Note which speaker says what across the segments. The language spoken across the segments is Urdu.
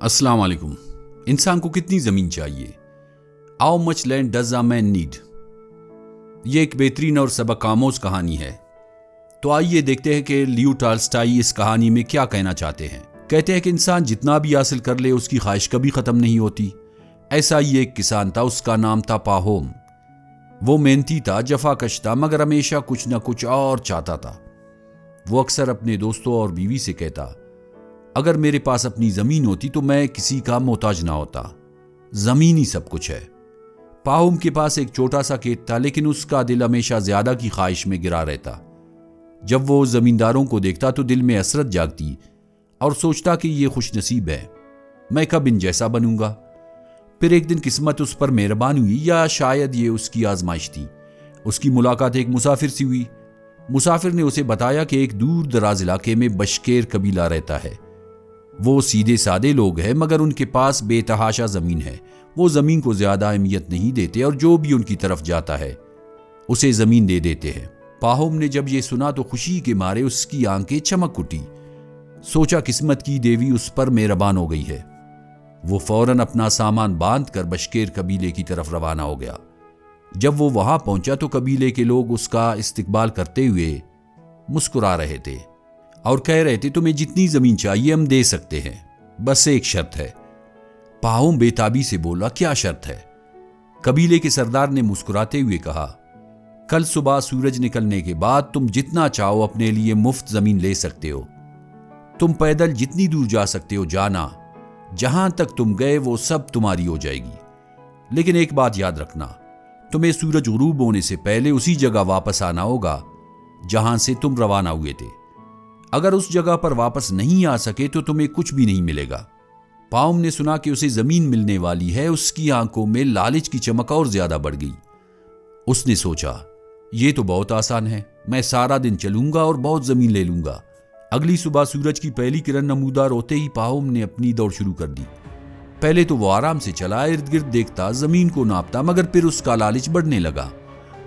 Speaker 1: السلام علیکم۔ انسان کو کتنی زمین چاہیے؟ How much land does a man need? یہ ایک بہترین اور سبق آموز کہانی ہے۔ تو آئیے دیکھتے ہیں کہ لیو ٹالسٹائی اس کہانی میں کیا کہنا چاہتے ہیں۔ کہتے ہیں کہ انسان جتنا بھی حاصل کر لے اس کی خواہش کبھی ختم نہیں ہوتی۔ ایسا ہی ایک کسان تھا، اس کا نام تھا پاہوم۔ وہ محنتی تھا، جفا کش تھا، مگر ہمیشہ کچھ نہ کچھ اور چاہتا تھا۔ وہ اکثر اپنے دوستوں اور بیوی سے کہتا، اگر میرے پاس اپنی زمین ہوتی تو میں کسی کا محتاج نہ ہوتا۔ زمین ہی سب کچھ ہے۔ پاہوم کے پاس ایک چھوٹا سا کھیت تھا، لیکن اس کا دل ہمیشہ زیادہ کی خواہش میں گرا رہتا۔ جب وہ زمینداروں کو دیکھتا تو دل میں حسرت جاگتی اور سوچتا کہ یہ خوش نصیب ہے، میں کب ان جیسا بنوں گا۔ پھر ایک دن قسمت اس پر مہربان ہوئی، یا شاید یہ اس کی آزمائش تھی۔ اس کی ملاقات ایک مسافر سے ہوئی۔ مسافر نے اسے بتایا کہ ایک دور دراز علاقے میں بشکیر قبیلہ رہتا ہے۔ وہ سیدھے سادے لوگ ہیں، مگر ان کے پاس بے تحاشا زمین ہے۔ وہ زمین کو زیادہ اہمیت نہیں دیتے اور جو بھی ان کی طرف جاتا ہے اسے زمین دے دیتے ہیں۔ پاہوم نے جب یہ سنا تو خوشی کے مارے اس کی آنکھیں چمک اٹھی۔ سوچا قسمت کی دیوی اس پر مہربان ہو گئی ہے۔ وہ فوراً اپنا سامان باندھ کر بشکیر قبیلے کی طرف روانہ ہو گیا۔ جب وہ وہاں پہنچا تو قبیلے کے لوگ اس کا استقبال کرتے ہوئے مسکرا رہے تھے اور کہہ رہے تھے، تمہیں جتنی زمین چاہیے ہم دے سکتے ہیں، بس ایک شرط ہے۔ پاہوم بے تابی سے بولا، کیا شرط ہے؟ قبیلے کے سردار نے مسکراتے ہوئے کہا، کل صبح سورج نکلنے کے بعد تم جتنا چاہو اپنے لیے مفت زمین لے سکتے ہو۔ تم پیدل جتنی دور جا سکتے ہو جانا، جہاں تک تم گئے وہ سب تمہاری ہو جائے گی۔ لیکن ایک بات یاد رکھنا، تمہیں سورج غروب ہونے سے پہلے اسی جگہ واپس آنا ہوگا جہاں سے تم روانہ ہوئے تھے۔ اگر اس جگہ پر واپس نہیں آ سکے تو تمہیں کچھ بھی نہیں ملے گا۔ پاہوم نے سنا کہ اسے زمین ملنے والی ہے، اس کی آنکھوں میں لالچ کی چمک اور زیادہ بڑھ گئی۔ اس نے سوچا، یہ تو بہت آسان ہے، میں سارا دن چلوں گا اور بہت زمین لے لوں گا۔ اگلی صبح سورج کی پہلی کرن نمودار ہوتے ہی پاہوم نے اپنی دوڑ شروع کر دی۔ پہلے تو وہ آرام سے چلا، ارد گرد دیکھتا، زمین کو ناپتا، مگر پھر اس کا لالچ بڑھنے لگا۔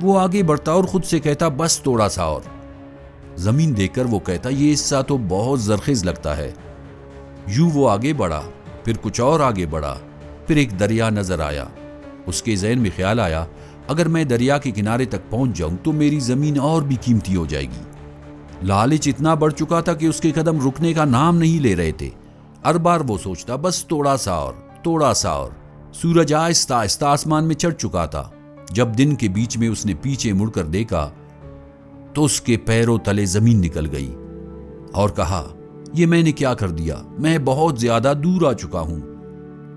Speaker 1: وہ آگے بڑھتا اور خود سے کہتا، بس تھوڑا سا اور۔ زمین دیکھ کر وہ کہتا، یہ حصہ تو بہت زرخیز لگتا ہے۔ یوں وہ آگے بڑھا، پھر کچھ اور آگے بڑھا، پھر ایک دریا نظر آیا۔ اس کے ذہن میں خیال آیا، اگر میں دریا کے کنارے تک پہنچ جاؤں تو میری زمین اور بھی قیمتی ہو جائے گی۔ لالچ اتنا بڑھ چکا تھا کہ اس کے قدم رکنے کا نام نہیں لے رہے تھے۔ ہر بار وہ سوچتا، بس تھوڑا سا اور، تھوڑا سا اور۔ سورج آہستہ آہستہ آسمان میں چڑھ چکا تھا۔ جب دن کے بیچ میں اس نے پیچھے مڑ کر دیکھا تو اس کے پیروں تلے زمین نکل گئی اور کہا، یہ میں نے کیا کر دیا؟ میں بہت زیادہ دور آ چکا ہوں۔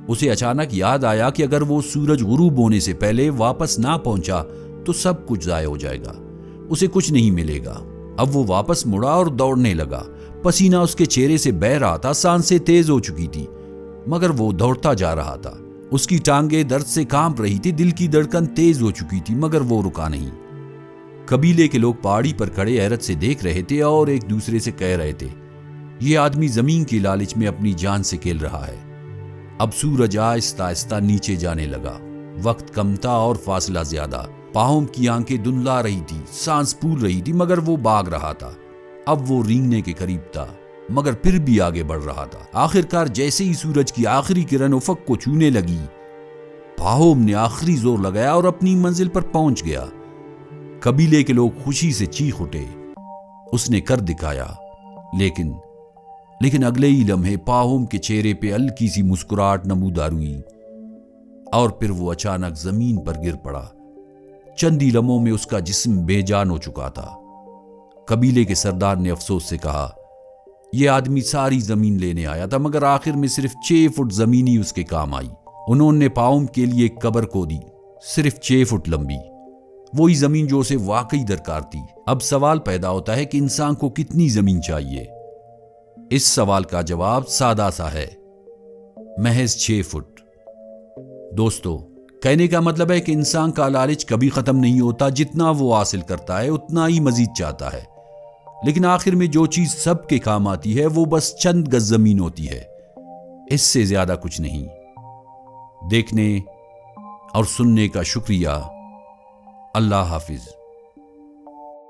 Speaker 1: اسے اچانک یاد آیا کہ اگر وہ سورج غروب ہونے سے پہلے واپس نہ پہنچا تو سب کچھ ضائع ہو جائے گا، اسے کچھ نہیں ملے گا۔ اب وہ واپس مڑا اور دوڑنے لگا۔ پسینہ اس کے چہرے سے بہہ رہا تھا، سانسیں تیز ہو چکی تھی، مگر وہ دوڑتا جا رہا تھا۔ اس کی ٹانگیں درد سے کانپ رہی تھی، دل کی دھڑکن تیز ہو چکی تھی، مگر وہ رکا نہیں۔ قبیلے کے لوگ پہاڑی پر کھڑے حیرت سے دیکھ رہے تھے اور ایک دوسرے سے کہہ رہے تھے، یہ آدمی زمین کی لالچ میں اپنی جان سے کھیل رہا ہے۔ اب سورج آہستہ آہستہ نیچے جانے لگا۔ وقت کم تھا اور فاصلہ زیادہ۔ پاہوم کی آنکھیں دھندلا رہی تھی، سانس پھول رہی تھی، مگر وہ بھاگ رہا تھا۔ اب وہ رینگنے کے قریب تھا، مگر پھر بھی آگے بڑھ رہا تھا۔ آخرکار جیسے ہی سورج کی آخری کرن افق کو چھونے لگی، پاہوم نے آخری زور لگایا اور اپنی منزل پر پہنچ گیا۔ قبیلے کے لوگ خوشی سے چیخ اٹھے۔ اس نے کر دکھایا، لیکن اگلے ہی لمحے پاہوم کے چہرے پہ ہلکی سی مسکراہٹ نمودار ہوئی اور پھر وہ اچانک زمین پر گر پڑا۔ چند ہی لمحوں میں اس کا جسم بے جان ہو چکا تھا۔ قبیلے کے سردار نے افسوس سے کہا، یہ آدمی ساری زمین لینے آیا تھا، مگر آخر میں صرف 6 فٹ زمین ہی اس کے کام آئی۔ انہوں نے پاہوم کے لیے ایک قبر کو دی، صرف 6 فٹ لمبی، وہی زمین جو اسے واقعی درکار تھی۔ اب سوال پیدا ہوتا ہے کہ انسان کو کتنی زمین چاہیے؟ اس سوال کا جواب سادہ سا ہے، محض 6 فٹ۔ دوستو، کہنے کا مطلب ہے کہ انسان کا لالچ کبھی ختم نہیں ہوتا۔ جتنا وہ حاصل کرتا ہے اتنا ہی مزید چاہتا ہے، لیکن آخر میں جو چیز سب کے کام آتی ہے وہ بس چند گز زمین ہوتی ہے، اس سے زیادہ کچھ نہیں۔ دیکھنے اور سننے کا شکریہ۔ اللہ حافظ۔